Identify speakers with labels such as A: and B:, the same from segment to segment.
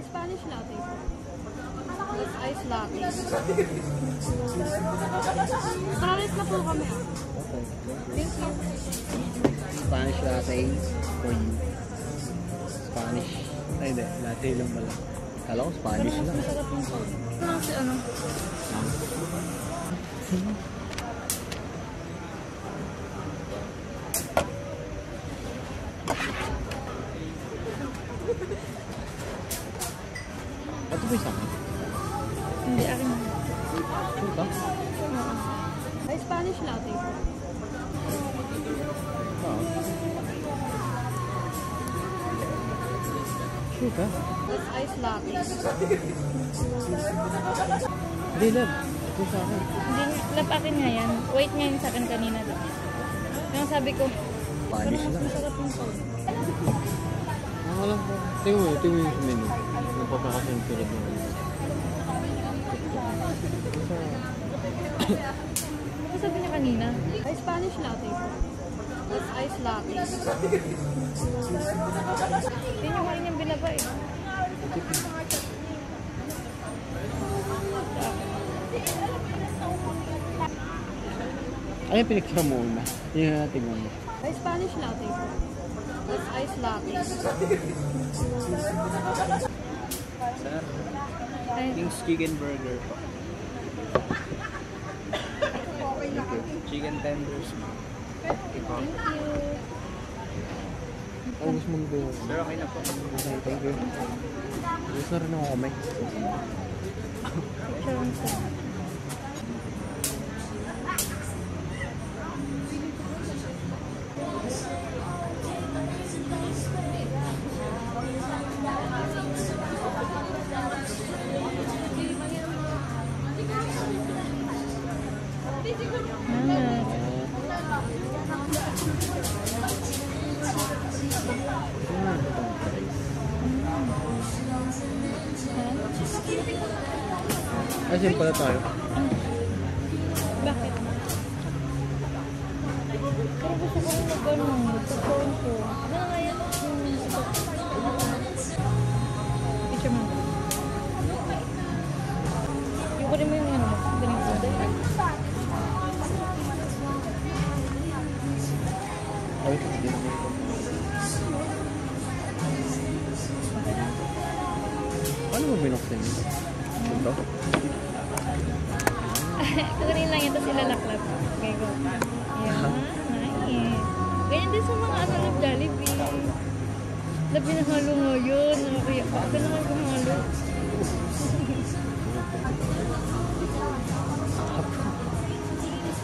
A: Spanish latte po. With ice latte. Promise na po kami ah.
B: Okay.
A: Thank you.
B: Spanish latte for you. Spanish. Ay, hindi. Latte lang pala. Kala ko Spanish
A: Pero mas
B: lang.
A: masarap yung cold. Ito lang si ano.
B: Ito ba isa?
A: Hindi, akin na.
B: Sure ka?
A: Oo. Ay, Spanish latte po.
B: Oo. Sure ka?
A: With ice latte.
B: Hindi lang. Ito sa akin.
A: Hindi, lap akin nga yan. Wait nga yun sa akin kanina. Yung sabi ko, pero
B: Spanish
A: mas
B: lang.
A: masarap yung cold.
B: Alam ko. Tingin mo yung menu. Yung pagkakasenturad mo.
A: Ano sabi niya kanina? Ay, Spanish latte po. With ice latte. Hindi niyo nga rin yung binaba eh.
B: Ano yung pinicture mo una? Yung natin mo.
A: Ay, Spanish latte po. With ice latte.
C: Sir,
A: Ay,
C: King's Chicken Burger po. Chicken tenders mo.
A: thank you.
B: Oh, gusto mo ba yun?
C: Sir, okay na po.
B: Okay, thank you. Gusto na rin ako kamay.
A: Picture lang sa.
B: Ay, saan pala tayo?
A: Bakit? Pero gusto ko rin mag-ganun. Mag-phone ko. Ano nga yan? Picture mo. Yung ko rin mo yung ano. Ganito.
B: Ay, hindi naman ito. Paano mo binuksan ito? Ito?
A: Kukunin lang yan, tapos ilalaklap. Okay, go. Ayan. Nice. Ganyan din sa mga ano ng Jollibee. Labi na halo ngayon. Nakakaya pa. Ito naman kung halo.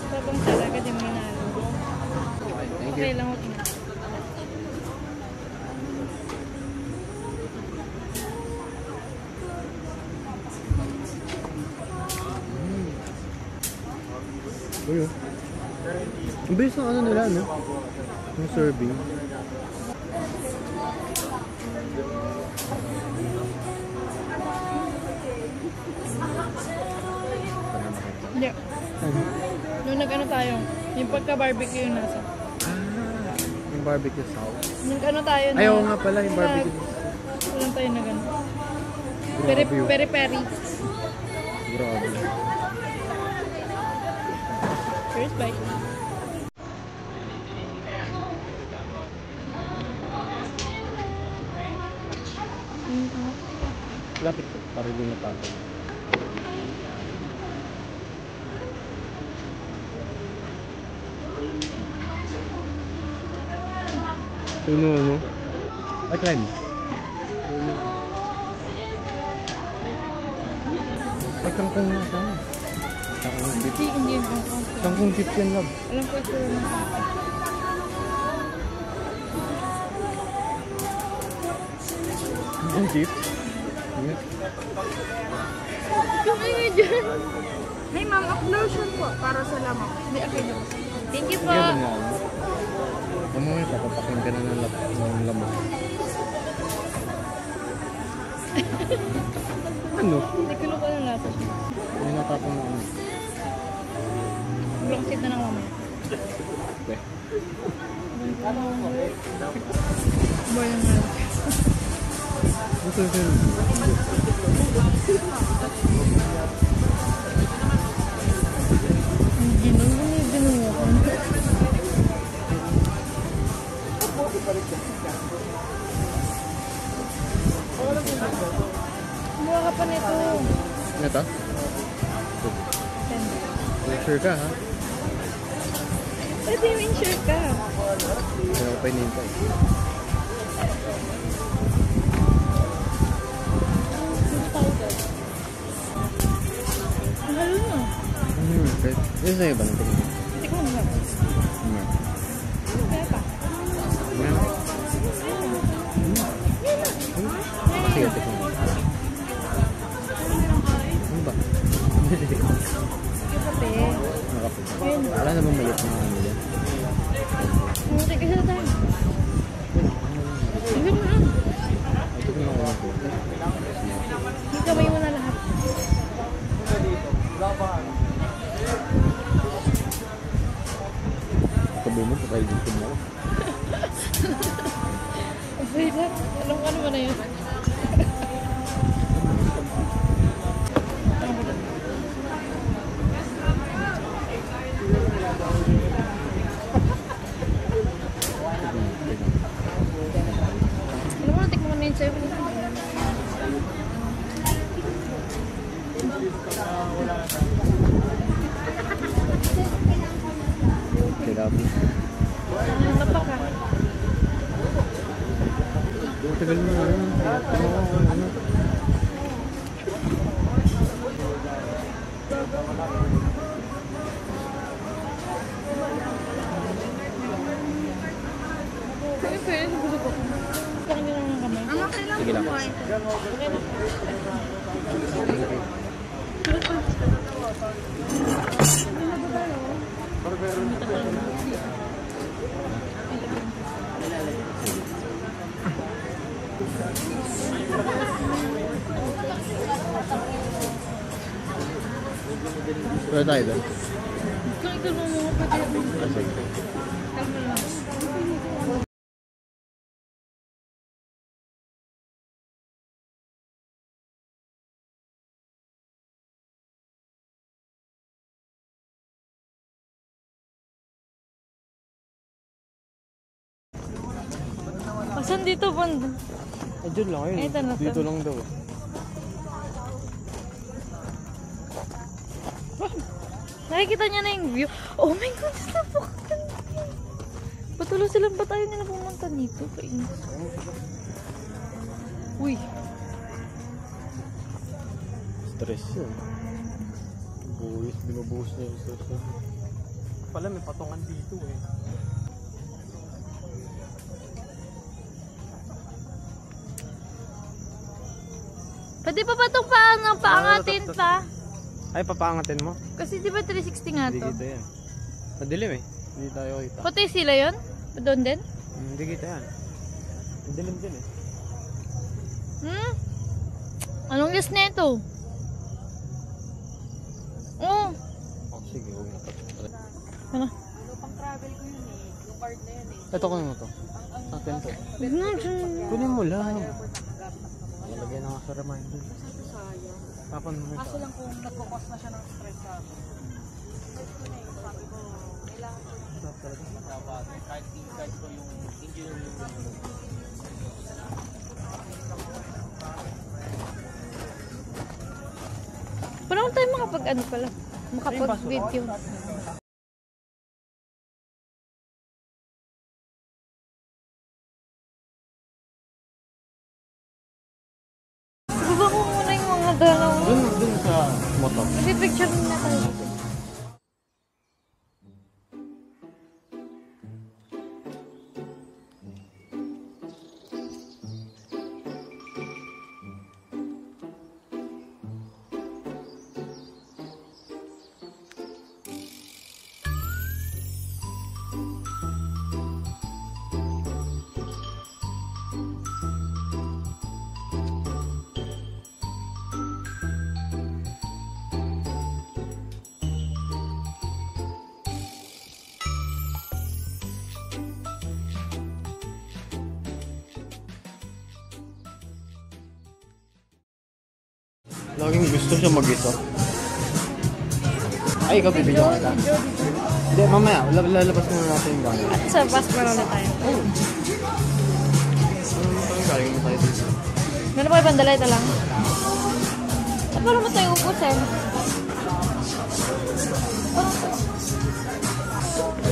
A: Sabang talaga din may nalo.
B: Thank
A: Okay
B: you.
A: lang ako.
B: Uy, oh. Ang bilis ng ano nila, no? Yung serving.
A: Hindi.
B: Ano?
A: Nung nag-ano tayo, yung pagka-barbecue yung nasa.
B: Yung barbecue sauce.
A: Nung ano tayo na...
B: Ayaw nga pala yung barbecue.
A: Walang tayo na gano'n.
B: Grabe yun.
A: Peri-peri.
B: Grabe.
A: First bite.
B: Lapit ko. Para din natapos. Ano? Ay, climb. Ay, kangkong na sana. Kangkong tip.
A: Hindi yun ang kongkong.
B: Kangkong tip yan, love.
A: Alam ko ito na.
B: Kangkong tip?
A: Tumay nga dyan. Hey ma'am, uplotion po para sa lamang. Hindi, okay na. Thank you po.
B: Sige ba nga? Mamaya papapakin ka na ng lamang. Ano?
A: Hindi ko ko ng lasa siya.
B: May natapang na ano.
A: Block seat na lang mamaya.
B: Okay.
A: Boy ng lasa. Hindi na may binuha. Kumuha ka pa nito.
B: Ano to? Sure ka ha?
A: Pwede yung insure ka.
B: Kaya ko pa inintay.
A: Mahalo na.
B: Okay. Yung sa'yo ba?
A: Hindi ko mga. Ano kaya pa?
B: Sige, tikman mo. Ano ba?
A: Yung kape.
B: Nakape. Wala namang malit na ano yan.
A: Hindi kasi na tayo. Hindi mo na.
B: Ito ko naman ako.
A: Hindi kamay mo na lahat.
B: Sabi mo, patay dito mo.
A: Okay lang. Alam ko ano mo na yun. Alam mo na, tikman ko na yun sa'yo.
B: Grabe.
A: Napak ka.
B: Tagal mo na. Ano?
A: Kaya pwede, gusto ko. Kaya nyo lang ng kamay.
B: Sige lang.
A: Okay na.
B: Wala tayo doon.
A: Kaya ikaw mo mga pati.
B: Sige.
A: Kalma lang. Saan dito, banda?
B: Diyan lang yun.
A: Ito na to.
B: Dito lang daw.
A: Nakikita niya na yung view. Oh my God, napakaganda. Patuloy silang ba tayo nila pumunta dito? Kainis. Uy.
B: Stress yun. Buwis, binubuhos niya yung stress yun.
C: Pala may patungan dito eh.
A: Pwede pa ba itong paangatin pa?
B: Ay, papaangatin mo?
A: Kasi di ba 360 nga
B: Hindi
A: to?
B: kita yan. Madilim eh. Hindi tayo kita.
A: Pati sila yun? Doon din?
B: Hindi kita yan. Madilim din eh.
A: Hmm? Anong list na ito? Oh.
B: Oh, sige, huwag mo.
A: Ano?
B: Ito kunin mo to. Atin to.
A: Huwag na dyan.
B: Kunin mo lang. Lalagyan na nga sa reminder. Tapon mo ito.
C: Kaso lang kung nagkukos na siya ng stress sa akin. Kahit ko yung engineer yung
A: Paano tayo makapag ano pala? Makapag-video. Baba ko muna yung mga dalaw.
B: Dun sa motor.
A: Kasi picture na tayo.
B: Laging gusto siya mag-isa. Ay, ikaw bibigyan ka. Hindi, mamaya. Lalabas muna natin yung gamit.
A: At sa bus marami tayo.
B: Anong galing mo tayo dito?
A: Meron pa kayo pandalay ito lang. At wala mo tayo upusin.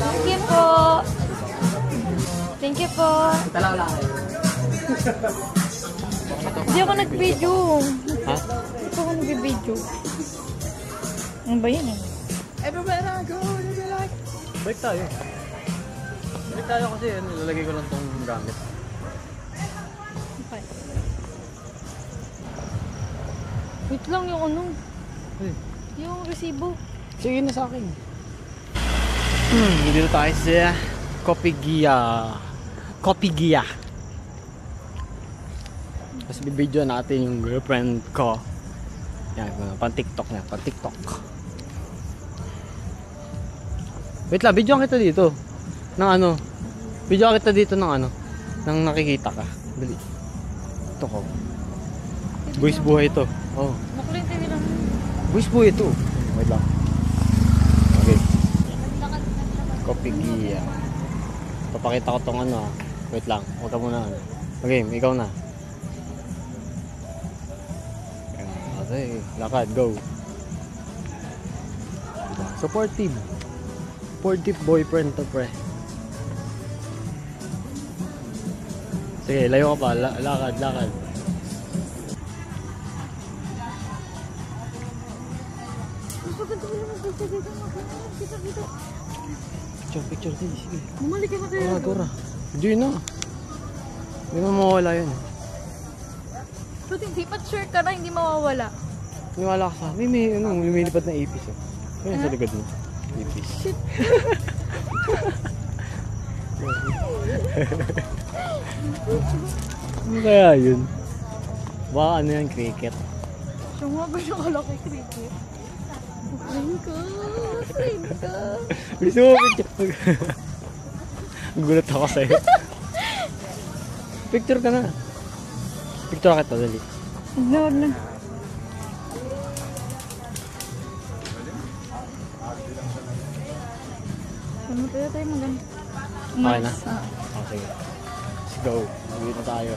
A: Thank you po. Thank you po.
B: Talaw lang.
A: Hindi ako nag-video.
B: Ha?
A: Hindi ako nag-video. Ano ba yun eh?
B: Everywhere I go, balik tayo. Balik tayo kasi nilalagay ko lang tong gamit.
A: Okay. Wait lang yung ano.
B: Hey.
A: Yung resibo.
B: Sige na sa akin. Dito tayo sa Copigia. Tapos bibidyo natin yung girlfriend ko. Yan, pan-TikTok na, pan-TikTok. Wait lang, video kita dito. Ng ano? Video kita dito ng ano? Nang nakikita ka. Dali. Ito ko. Buwis buhay ito. Oh.
A: Makuling TV lang.
B: Buwis buhay ito. Wait lang. Okay. Copigia. Papakita ko tong ano. Wait lang. Huwag ka muna. Okay, ikaw na. Okay, lakad, go. Supportive. Supportive boyfriend to, pre. Sige, layo ka pa. Lakad, lakad. Picture, sige.
A: Bumalik ka na kayo.
B: Gora. Hindi na. Hindi na mawawala yun.
A: But hindi pa sure ka na hindi mawawala.
B: Niwala ka sa akin. May lumilipad na ipis. Ayun sa likod mo. Ipis.
A: Shit.
B: Ano kaya yun? Baka ano yan, cricket.
A: Siya nga ba siya kalaki cricket? Friend ko. Friend ko.
B: Gusto mo picture? Gulat ako sa'yo. Picture ka na. Picture kita, dali.
A: No, no. Ano kaya tayo maganda?
B: Okay na? Oh, sige. Let's go. Uwi na tayo.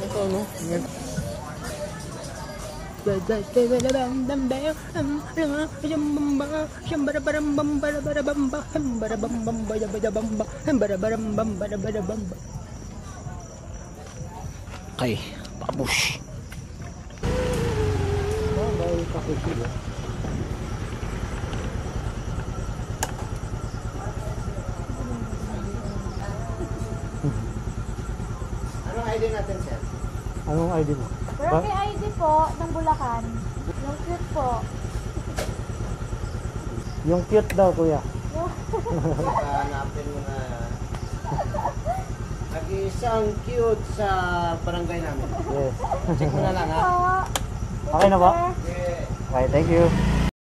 B: Ito, no? Okay, babush. Anong ID natin, sir? Anong ID mo?
A: Pero may ID po ng Bulacan. Yung cute po.
B: Yung cute daw, kuya.
D: Hanapin mo na nag-isang cute sa barangay namin.
B: Yes.
D: Check mo na lang ha.
A: Po.
B: Okay na ba?
D: Yeah.
B: Okay, thank you.